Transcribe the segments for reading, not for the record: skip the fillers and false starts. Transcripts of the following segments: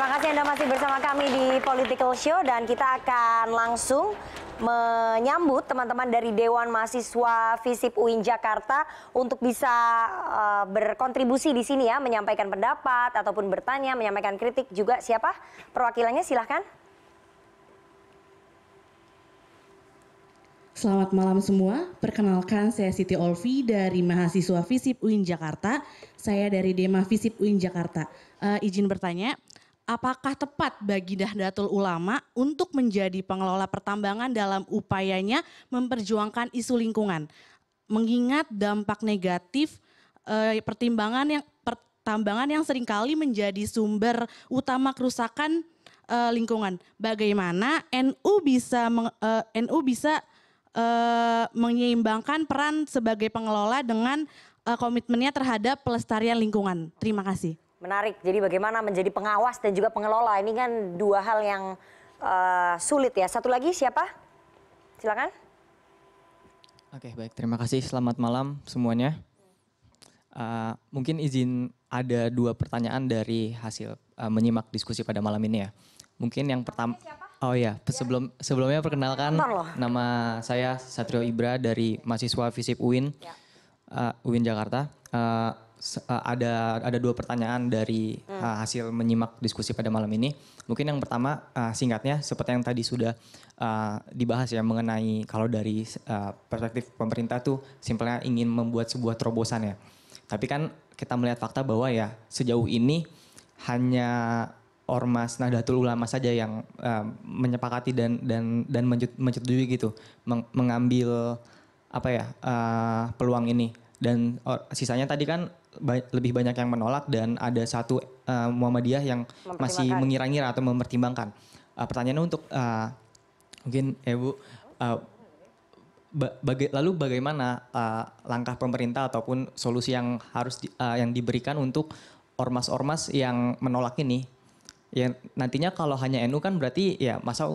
kasih Anda masih bersama kami di Political Show dan kita akan langsung menyambut teman-teman dari Dewan Mahasiswa FISIP UIN Jakarta untuk bisa berkontribusi di sini ya, menyampaikan pendapat ataupun bertanya, menyampaikan kritik juga. Siapa perwakilannya? Silahkan. Selamat malam semua, perkenalkan saya Siti Olvi dari mahasiswa FISIP UIN Jakarta. Saya dari Dema FISIP UIN Jakarta. Izin bertanya, apakah tepat bagi Nahdlatul Ulama untuk menjadi pengelola pertambangan dalam upayanya memperjuangkan isu lingkungan? Mengingat dampak negatif pertambangan yang seringkali menjadi sumber utama kerusakan lingkungan. Bagaimana NU bisa menyeimbangkan peran sebagai pengelola dengan komitmennya terhadap pelestarian lingkungan. Terima kasih. Menarik, jadi bagaimana menjadi pengawas dan juga pengelola, ini kan dua hal yang sulit ya. Satu lagi siapa? Silakan. Oke, baik, terima kasih. Selamat malam semuanya. Mungkin izin ada dua pertanyaan dari hasil menyimak diskusi pada malam ini ya. Mungkin yang pertama. Oh iya, sebelumnya perkenalkan, nama saya Satrio Ibra dari mahasiswa FISIP UIN, UIN Jakarta. Ada dua pertanyaan dari hasil menyimak diskusi pada malam ini. Mungkin yang pertama singkatnya seperti yang tadi sudah dibahas ya, mengenai kalau dari perspektif pemerintah tuh simpelnya ingin membuat sebuah terobosan ya. Tapi kan kita melihat fakta bahwa ya sejauh ini hanya Ormas Nahdlatul Ulama saja yang menyepakati dan menyetujui gitu, mengambil peluang ini. Dan sisanya tadi kan lebih banyak yang menolak dan ada satu Muhammadiyah yang masih mengira-ngira atau mempertimbangkan. Pertanyaannya untuk mungkin Bu, lalu bagaimana langkah pemerintah ataupun solusi yang harus yang diberikan untuk ormas-ormas yang menolak ini? Ya nantinya kalau hanya NU kan berarti ya masa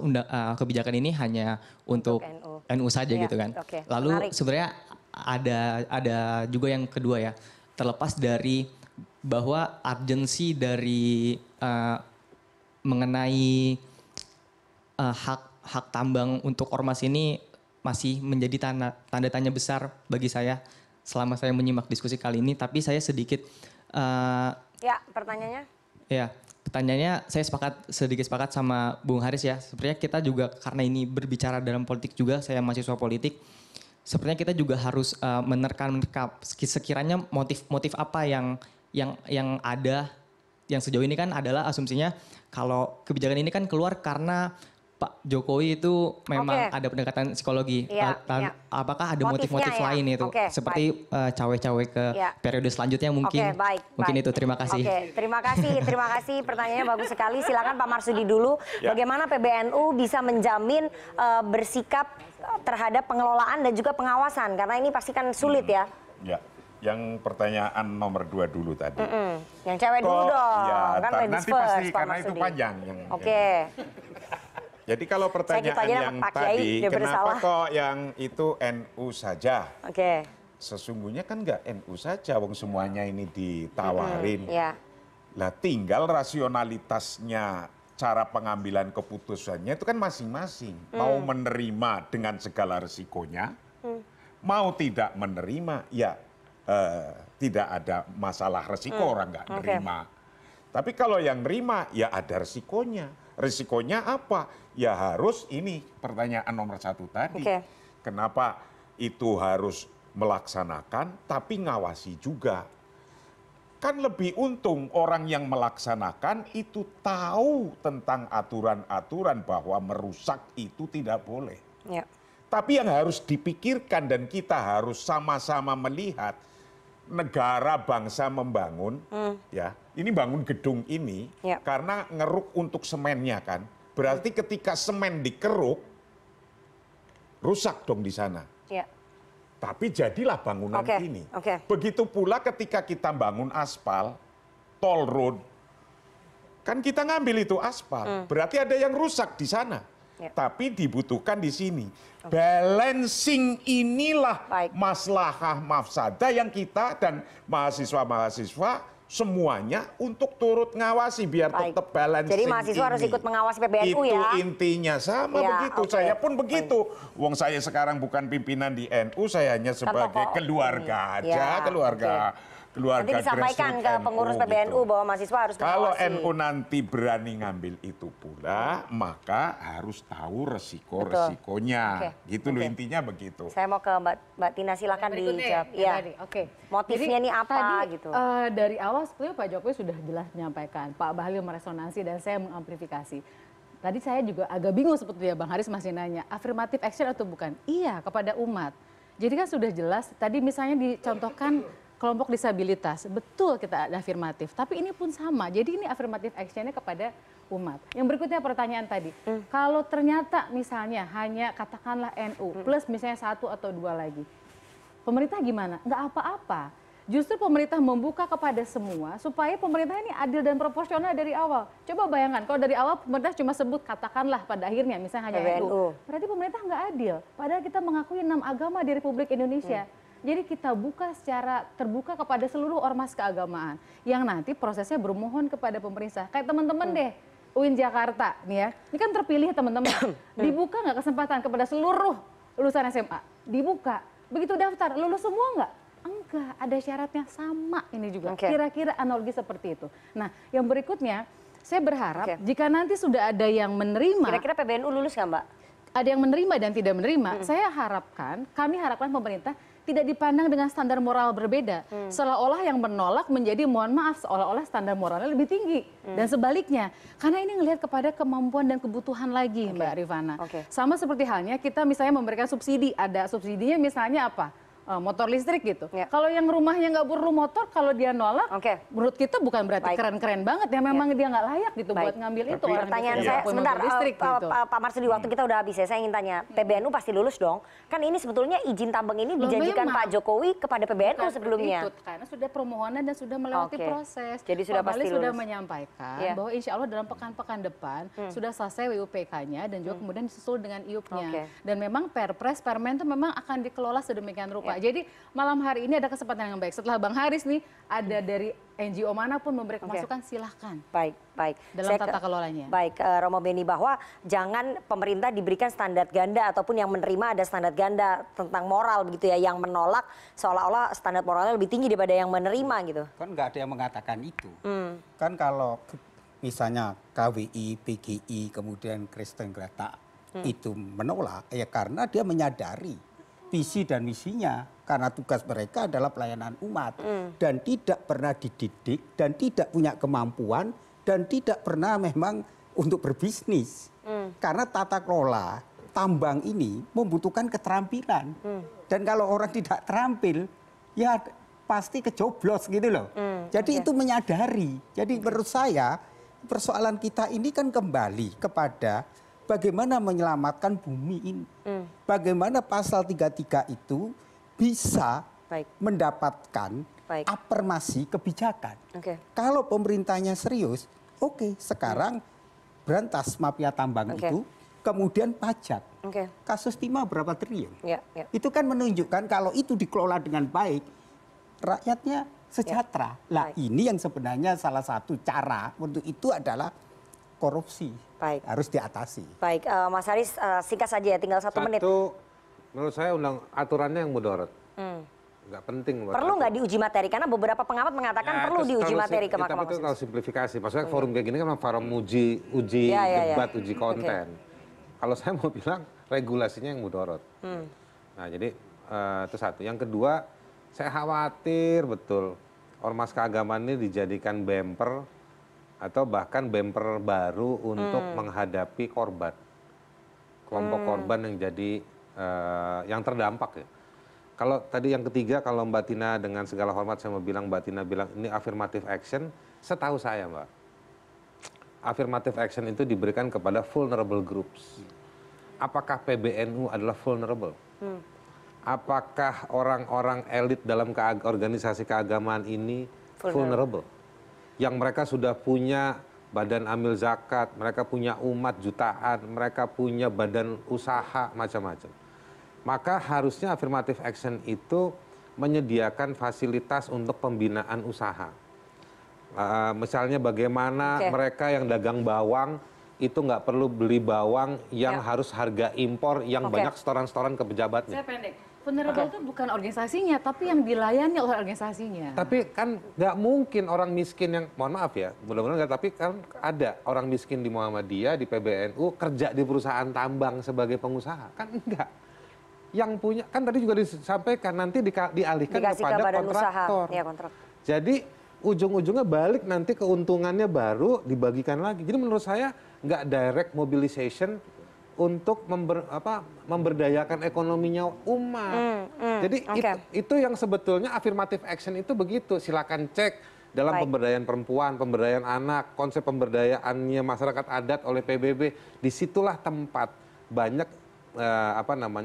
kebijakan ini hanya untuk NU saja ya, gitu kan. Okay. Lalu sebenarnya ada juga yang kedua ya, terlepas dari bahwa urgensi dari mengenai hak tambang untuk ormas ini masih menjadi tanda tanya besar bagi saya selama saya menyimak diskusi kali ini. Tapi saya sedikit ya pertanyaannya. Ya. Pertanyaannya saya sedikit sepakat sama Bung Haris ya. Sebenarnya kita juga karena ini berbicara dalam politik juga, saya mahasiswa politik. Sebenarnya kita juga harus menerka sekiranya motif apa yang ada, yang sejauh ini kan adalah asumsinya kalau kebijakan ini kan keluar karena Pak Jokowi itu memang ada pendekatan psikologi. Apakah ada motif-motif lain itu? Seperti cawe-cawe ke periode selanjutnya mungkin. Mungkin itu, terima kasih. Terima kasih. Pertanyaannya bagus sekali. Silakan Pak Marsudi dulu. Bagaimana PBNU bisa menjamin bersikap terhadap pengelolaan dan juga pengawasan? Karena ini pasti kan sulit ya. Ya. Yang pertanyaan nomor 2 dulu tadi. Yang cewek dulu dong. Ya, kan nanti pasti karena itu panjang. Jadi kalau pertanyaan yang tadi, kenapa kok yang itu NU saja? Sesungguhnya kan nggak NU saja, wong semuanya ini ditawarin. Lah tinggal rasionalitasnya, cara pengambilan keputusannya itu kan masing-masing. Mau menerima dengan segala resikonya, mau tidak menerima, ya tidak ada masalah resiko orang nggak nerima. Tapi kalau yang nerima, ya ada resikonya. Risikonya apa? Ya harus ini pertanyaan nomor 1 tadi. Kenapa itu harus melaksanakan tapi ngawasi juga? Kan lebih untung orang yang melaksanakan itu tahu tentang aturan-aturan bahwa merusak itu tidak boleh. Tapi yang harus dipikirkan dan kita harus sama-sama melihat negara bangsa membangun, ya ini bangun gedung ini karena ngeruk untuk semennya kan. Berarti ketika semen dikeruk, rusak dong di sana. Tapi jadilah bangunan ini. Begitu pula ketika kita bangun aspal, toll road, kan kita ngambil itu aspal. Berarti ada yang rusak di sana. Tapi dibutuhkan di sini. Balancing inilah maslahah mafsadah yang kita dan mahasiswa-mahasiswa semuanya untuk turut ngawasi biar tetap balancing. Jadi mahasiswa harus ikut mengawasi PBNU ya? Itu intinya sama begitu. Saya pun begitu. Wong saya sekarang bukan pimpinan di NU, saya hanya sebagai keluarga aja, keluarga nanti disampaikan ke pengurus PBNU gitu. Bahwa mahasiswa harus kalau NU nanti berani ngambil itu pula, maka harus tahu resikonya. Gitu loh intinya begitu. Saya mau ke Mbak Tina, silakan dijawab. Ya. Motifnya ini apa tadi, gitu? Dari awal sebetulnya Pak Jokowi sudah jelas menyampaikan, Pak Bahlil meresonansi dan saya mengamplifikasi. Tadi saya juga agak bingung sebetulnya, Bang Haris masih nanya, afirmatif action atau bukan? Iya, kepada umat. Jadi kan sudah jelas, tadi misalnya dicontohkan kelompok disabilitas, betul kita ada afirmatif, tapi ini pun sama. Jadi ini afirmatif actionnya kepada umat. Yang berikutnya pertanyaan tadi, kalau ternyata misalnya hanya katakanlah NU plus misalnya 1 atau 2 lagi, pemerintah gimana? Nggak apa-apa. Justru pemerintah membuka kepada semua supaya pemerintah ini adil dan proporsional dari awal. Coba bayangkan kalau dari awal pemerintah cuma sebut katakanlah pada akhirnya misalnya hanya NU, berarti pemerintah nggak adil. Padahal kita mengakui 6 agama di Republik Indonesia. Jadi kita buka secara terbuka kepada seluruh ormas keagamaan yang nanti prosesnya bermohon kepada pemerintah. Kayak teman-teman deh, UIN Jakarta nih ya, ini kan terpilih teman-teman. Dibuka nggak kesempatan kepada seluruh lulusan SMA? Dibuka. Begitu daftar, lulus semua nggak? Enggak, ada syaratnya sama ini juga. Kira-kira analogi seperti itu. Nah, yang berikutnya, saya berharap jika nanti sudah ada yang menerima. Kira-kira PBNU lulus nggak, Mbak? Ada yang menerima dan tidak menerima. Kami harapkan pemerintah tidak dipandang dengan standar moral berbeda. Seolah-olah yang menolak menjadi mohon maaf, seolah-olah standar moralnya lebih tinggi. Dan sebaliknya, karena ini ngelihat kepada kemampuan dan kebutuhan lagi Mbak Rifana. Sama seperti halnya kita misalnya memberikan subsidi, ada subsidinya misalnya apa? Motor listrik gitu. Kalau yang rumahnya nggak perlu motor, kalau dia nolak, menurut kita bukan berarti keren-keren banget ya, memang dia nggak layak gitu buat ngambil itu. Pertanyaan saya sebentar, listrik, gitu. Pak Marsudi, waktu kita udah habis ya, saya ingin tanya, PBNU pasti lulus dong? Kan ini sebetulnya izin tambang ini dijanjikan Pak Jokowi kepada PBNU sebelumnya. Karena sudah permohonan dan sudah melewati proses. Jadi sudah pasti lulus. Sudah menyampaikan bahwa insya Allah dalam pekan-pekan depan sudah selesai WUPK-nya dan juga kemudian disusul dengan IUP-nya. Dan memang Perpres, Permen itu memang akan dikelola sedemikian rupa. Jadi malam hari ini ada kesempatan yang baik. Setelah Bang Haris nih, ada dari NGO manapun memberikan masukan, silahkan. Baik. Dalam tata kelolanya. Baik, Romo Beni, bahwa jangan pemerintah diberikan standar ganda ataupun yang menerima ada standar ganda tentang moral begitu ya. Yang menolak seolah-olah standar moralnya lebih tinggi daripada yang menerima gitu. Kan nggak ada yang mengatakan itu. Kan kalau misalnya KWI, PGI, kemudian Kristen Grata itu menolak, ya karena dia menyadari visi dan misinya, karena tugas mereka adalah pelayanan umat dan tidak pernah dididik dan tidak punya kemampuan dan tidak pernah memang untuk berbisnis. Karena tata kelola tambang ini membutuhkan keterampilan dan kalau orang tidak terampil ya pasti kejoblos gitu loh. Jadi itu menyadari. Jadi menurut saya persoalan kita ini kan kembali kepada bagaimana menyelamatkan bumi ini. Bagaimana pasal 33 itu bisa mendapatkan afirmasi kebijakan. Kalau pemerintahnya serius, sekarang berantas mafia tambang itu, kemudian pajak. Kasus timah berapa triliun? Itu kan menunjukkan kalau itu dikelola dengan baik, rakyatnya sejahtera. Lah ini yang sebenarnya salah satu cara untuk itu adalah korupsi. Harus diatasi. Baik, Mas Haris singkat saja ya, tinggal 1 menit. Menurut saya aturannya yang mudorot. Nggak penting. Perlu nggak diuji materi? Karena beberapa pengamat mengatakan perlu diuji materi ke Mahkamah Konstitusi. Tapi itu kalau simplifikasi. Maksudnya forum kayak gini kan forum uji debat, uji konten. Kalau saya mau bilang regulasinya yang mudorot. Nah jadi itu satu. Yang kedua, saya khawatir betul ormas keagamaan ini dijadikan bemper atau bahkan bemper baru untuk menghadapi korban. Kelompok korban yang jadi yang terdampak ya. Kalau tadi yang ketiga, kalau Mbak Tina dengan segala hormat saya mau bilang, Mbak Tina bilang ini affirmative action, setahu saya Mbak, affirmative action itu diberikan kepada vulnerable groups. Apakah PBNU adalah vulnerable? Apakah orang-orang elit dalam organisasi keagamaan ini vulnerable? Yang mereka sudah punya badan amil zakat, mereka punya umat jutaan, mereka punya badan usaha macam-macam. Maka harusnya affirmative action itu menyediakan fasilitas untuk pembinaan usaha. Misalnya bagaimana mereka yang dagang bawang itu nggak perlu beli bawang yang harus harga impor yang banyak setoran-setoran ke pejabatnya. Saya pendek. Vulnerable itu bukan organisasinya, tapi yang dilayani oleh organisasinya. Tapi kan nggak mungkin orang miskin yang, mohon maaf ya, mudah-mudahan nggak, tapi kan ada orang miskin di Muhammadiyah, di PBNU, kerja di perusahaan tambang sebagai pengusaha. Kan enggak. Yang punya, kan tadi juga disampaikan, nanti dialihkan kepada kontraktor. Ya, kontrak. Jadi ujung-ujungnya balik nanti keuntungannya baru dibagikan lagi. Jadi menurut saya nggak direct mobilization untuk memberdayakan ekonominya umat. Jadi itu yang sebetulnya affirmative action itu begitu. Silakan cek dalam pemberdayaan perempuan, pemberdayaan anak, konsep pemberdayaannya masyarakat adat oleh PBB. Disitulah tempat banyak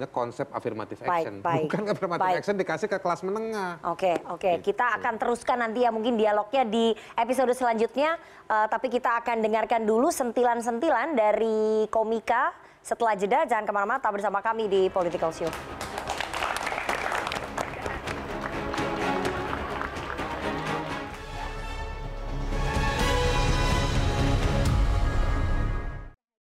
konsep affirmative action. Bukan affirmative action dikasih ke kelas menengah. Oke. Kita akan teruskan nanti ya mungkin dialognya di episode selanjutnya. Tapi kita akan dengarkan dulu sentilan-sentilan dari komika. Setelah jeda, jangan kemana-mana, tetap bersama kami di Political Show.